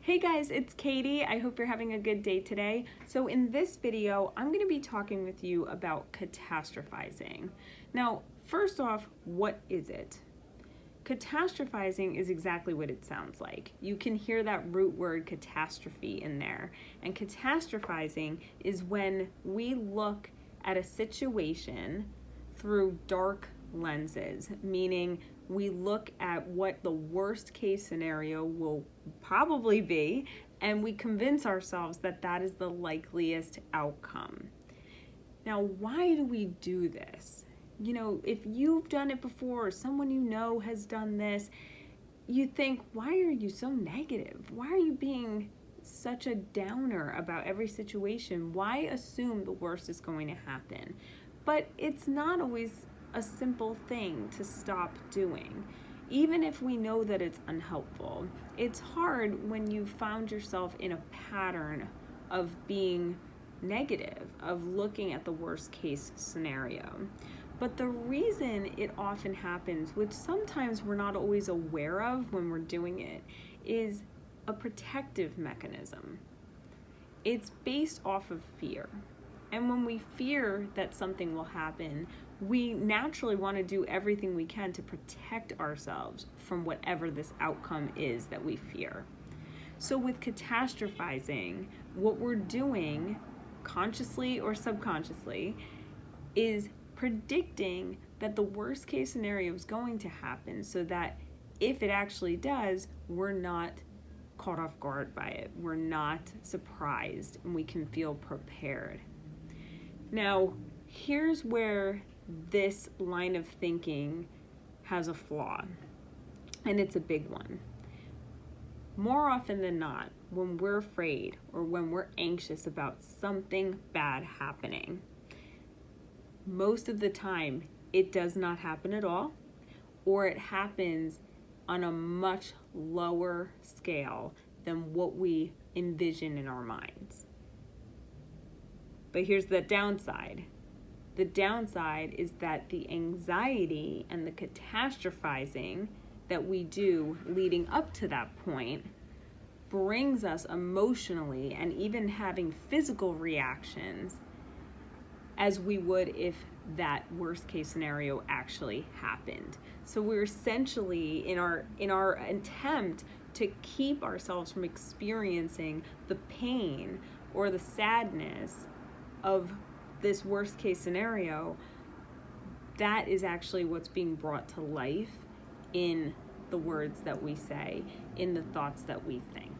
Hey guys, it's Katie. I hope you're having a good day today. So in this video, I'm going to be talking with you about catastrophizing. Now, first off, what is it? Catastrophizing is exactly what it sounds like. You can hear that root word catastrophe in there. And catastrophizing is when we look at a situation through dark lenses, meaning we look at what the worst case scenario will probably be, and we convince ourselves that that is the likeliest outcome. Now, why do we do this? You know, if you've done it before, or someone you know has done this, you think, why are you so negative? Why are you being such a downer about every situation? Why assume the worst is going to happen? But it's not always a simple thing to stop doing. Even if we know that it's unhelpful, it's hard when you found yourself in a pattern of being negative, of looking at the worst case scenario. But the reason it often happens, which sometimes we're not always aware of when we're doing it, is a protective mechanism. It's based off of fear. And when we fear that something will happen, we naturally want to do everything we can to protect ourselves from whatever this outcome is that we fear. So with catastrophizing, what we're doing, consciously or subconsciously, is predicting that the worst case scenario is going to happen so that if it actually does, we're not caught off guard by it. We're not surprised, and we can feel prepared. Now, here's where this line of thinking has a flaw, and it's a big one. More often than not, when we're afraid or when we're anxious about something bad happening, most of the time it does not happen at all, or it happens on a much lower scale than what we envision in our minds. But here's the downside. The downside is that the anxiety and the catastrophizing that we do leading up to that point brings us emotionally and even having physical reactions as we would if that worst case scenario actually happened. So we're essentially in our attempt to keep ourselves from experiencing the pain or the sadness of this worst case scenario, that is actually what's being brought to life in the words that we say, in the thoughts that we think.